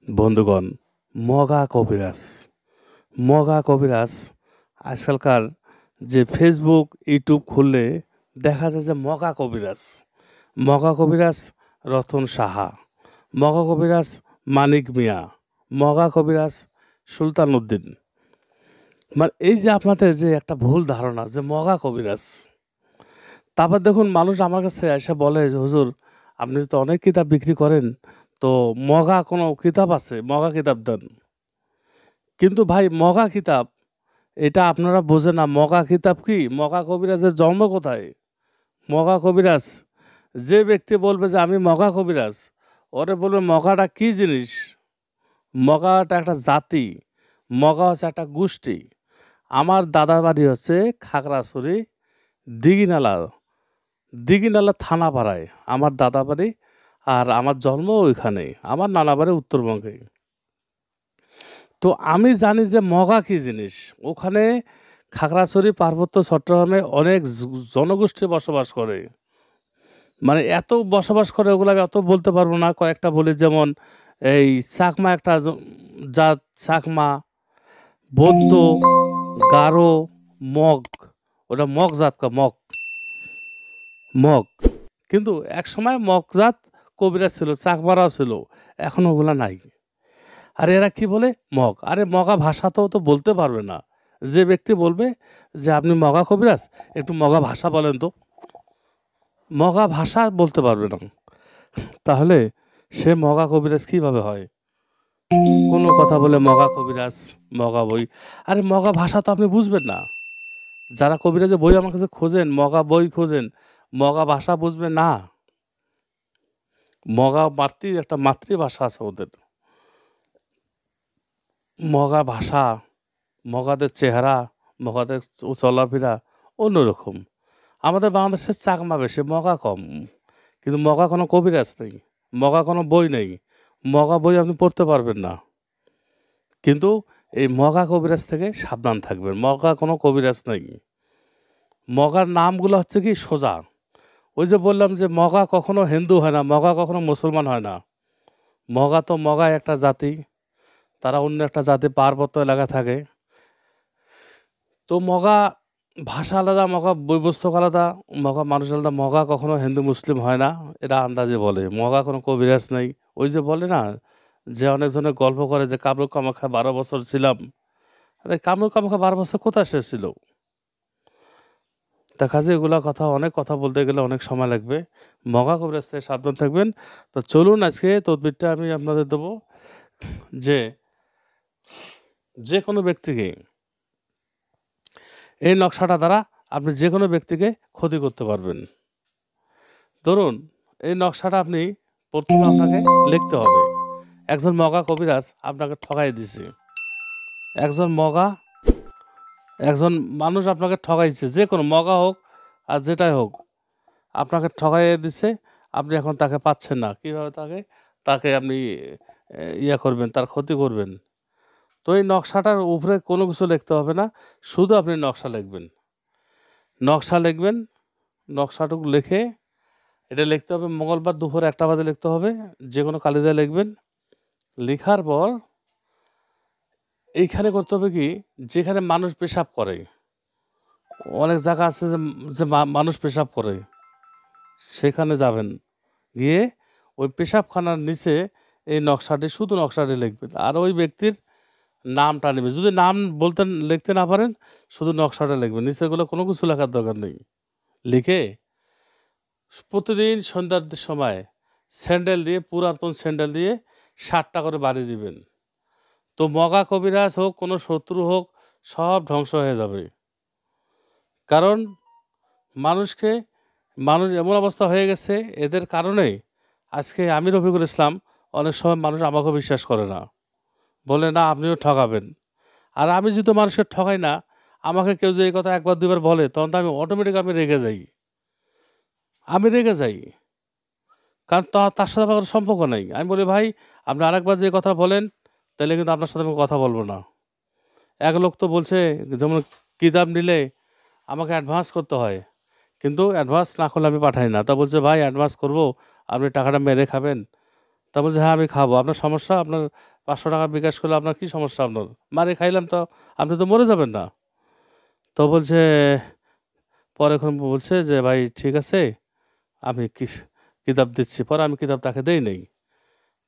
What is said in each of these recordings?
বন্ধুগণ, মগা কবিরাজ। মগা কবিরাজ আজকালকার যে ফেসবুক, ইউটিউব খুললে দেখা যায় যে মগা কবিরাজ। মগা কবিরাজ রতন সাহা, মগা কবিরাজ মানিক মিয়া, মগা কবিরাজ সুলতান উদ্দিন। মানে এই যে আপনাদের যে একটা ভুল ধারণা যে মগা কবিরাজ। তারপর দেখুন মানুষ আমার কাছে এসে বলে যে হুজুর আপনি তো অনেক কিতাব বিক্রি করেন, তো মগা কোনো কিতাব আছে? মগা কিতাব দেন। কিন্তু ভাই মগা কিতাব এটা আপনারা বোঝেন না। মগা কিতাব কি? মগা কবিরাজের জন্ম কোথায়? মগা কবিরাজ যে ব্যক্তি বলবে যে আমি মগা কবিরাজ, ওরে বলবে মগাটা কি জিনিস? মগাটা একটা জাতি, মগা হচ্ছে একটা গোষ্ঠী। আমার দাদার বাড়ি হচ্ছে খাগড়াছড়ি দিঘিনালা, দিঘিনালা থানাপাড়ায় আমার দাদা বাড়ি। আর আমার জন্ম ওইখানে, আমার নানা বাড়ি উত্তরবঙ্গে। তো আমি জানি যে মগা কি জিনিস। ওখানে খাগড়াছড়ি পার্বত্য চট্টগ্রামে অনেক জনগোষ্ঠী বসবাস করে। মানে এত বসবাস করে ওগুলো আমি অত বলতে পারবো না, কয়েকটা বলি। যেমন এই চাকমা একটা জাত, চাকমা, বৌদ্ধ, গারো, মগ। ওটা মগ জাত, মগ মগ। কিন্তু এক সময় মগ জাত কবিরা ছিল, চাকমারাও ছিল, এখন ওগুলা নাই। আর এরা কি বলে? মগ। আরে মগা ভাষা তো বলতে পারবে না। যে ব্যক্তি বলবে যে আপনি মগা কবিরাজ, একটু মগা ভাষা বলেন তো, মগা ভাষা বলতে পারবে না, তাহলে সে মগা কবিরাজ কিভাবে হয়? কোনো কথা বলে মগা কবিরাজ, মগা বই। আরে মগা ভাষা তো আপনি বুঝবেন না। যারা কবিরাজের বই আমার কাছে খোঁজেন, মগা বই খোঁজেন, মগা ভাষা বুঝবেন না। মগা একটা মাতৃভাষা আছে ওদের। মগা ভাষা, মগাদের চেহারা, মগাদের চলাফেরা অন্যরকম। আমাদের বাংলাদেশের চাকমা বেশি, মগা কম। কিন্তু মগা কোনো কবিরাজ নেই, মগা কোনো বই নেই, মগা বই আপনি পড়তে পারবেন না। কিন্তু এই মগা কবিরাজ থেকে সাবধান থাকবেন। মগা কোনো কবিরাজ নেই। মগার নামগুলো হচ্ছে কি সোজা। ওই যে বললাম যে মগা কখনো হিন্দু হয় না, মগা কখনো মুসলমান হয় না। মগা তো মগাই একটা জাতি, তারা অন্য একটা জাতি, পার্বত্য এলাকা থাকে। তো মগা ভাষা আলাদা, মগা বই পুস্তক আলাদা, মগা মানুষ আলাদা। মগা কখনো হিন্দু মুসলিম হয় না, এরা আন্দাজে বলে। মগা কোনো কবিরাজ নেই। ওই যে বলে না যে অনেকজনের গল্প করে যে কামরূপ কামাখ্যা 12 বছর ছিলাম। আরে কামরূপ কামাখ্যা 12 বছর কোথায় শেষ ছিল? দেখা যায় এগুলা কথা, অনেক কথা বলতে গেলে অনেক সময় লাগবে। মগা কবিরাজ থেকে সাবধান থাকবেন। তো চলুন আজকে তদবিরটা আমি আপনাদের দেবো যে যে কোনো ব্যক্তিকে এই নকশাটা দ্বারা আপনি যে কোনো ব্যক্তিকে ক্ষতি করতে পারবেন। ধরুন এই নকশাটা আপনি প্রথমে আপনাকে লিখতে হবে। একজন মগা কবিরাজ আপনাকে ঠকাই দিছে, একজন মানুষ আপনাকে ঠকাইছে, যে কোনো মগা হোক আর যেটাই হোক, আপনাকে ঠকাইয়ে দিছে। আপনি এখন তাকে পাচ্ছেন না, কীভাবে তাকে তাকে আপনি ইয়া করবেন, তার ক্ষতি করবেন। তো এই নকশাটার উপরে কোনো কিছু লিখতে হবে না, শুধু আপনি নকশা লিখবেন। নকশাটুকু লিখে এটা লিখতে হবে মঙ্গলবার দুপুর 1টা বাজে লিখতে হবে। যে কোনো কালিদায় লিখবেন। লেখার পর এইখানে করতে হবে কি, যেখানে মানুষ পেশাব করে, অনেক জায়গা আছে যে যে মানুষ পেশাব করে, সেখানে যাবেন। গিয়ে ওই পেশাবখানার নিচে এই নকশাটি, শুধু নকশাটি লিখবেন। আর ওই ব্যক্তির নামটা নেবেন। যদি নাম বলতে লিখতে না পারেন, শুধু নকশাটা লিখবেন, নিচেরগুলো কোনো কিছু লেখার দরকার নেই। লিখে প্রতিদিন সন্ধ্যার সময় স্যান্ডেল দিয়ে, পুরাতন স্যান্ডেল দিয়ে 7টা করে বাড়ি দিবেন। তো মগা কবিরাজ হোক, কোনো শত্রু হোক, সব ধ্বংস হয়ে যাবে। কারণ মানুষ এমন অবস্থা হয়ে গেছে এদের কারণে। আজকে আমি রফিকুল ইসলাম, অনেক সময় মানুষ আমাকেও বিশ্বাস করে না, বলে না আপনিও ঠকাবেন। আর আমি যদি মানুষকে ঠকাই না, আমাকে কেউ যে এই কথা একবার দুবার বলে, তখন তো আমি অটোমেটিক আমি রেগে যাই। কারণ তার সাথে আমার কোনো সম্পর্ক নেই। আমি বলি ভাই আপনি আরেকবার যে কথা বলেন, তাহলে কিন্তু আপনার সাথে আমি কথা বলবো না। এক লোক তো বলছে, যেমন কিতাব নিলে আমাকে অ্যাডভান্স করতে হয়, কিন্তু অ্যাডভান্স না করলে আমি পাঠাই না। তা বলছে ভাই অ্যাডভান্স করবো, আপনি টাকাটা মেরে খাবেন। তা বলছে, "হ্যাঁ, আমি খাবো। আপনার সমস্যা? আপনার ৫০০ টাকা বিকাশ করলে আপনার কি সমস্যা আপনার? মারে খাইলাম তো আপনি তো মরে যাবেন না।" তো বলছে পরে এখন বলছে যে, "ভাই ঠিক আছে, আমি কিতাব দিচ্ছি।" পরে আমি কিতাব তাকে দেই নাই।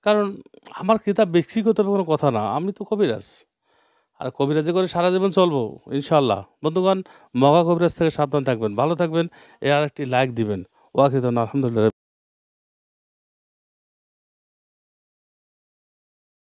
কারণ আমার কিতাব ব্যক্তিগত কোনো কথা না। আমি তো কবিরাজ। আর কবিরাজি করে সারা জীবন চলবো ইনশাআল্লাহ। বন্ধুগণ, মগা কবিরাজ থেকে সাবধান থাকবেন। ভালো থাকবেন। আরেকটি লাইক দিবেন। ওয়াকিদুন আলহামদুলিল্লাহ।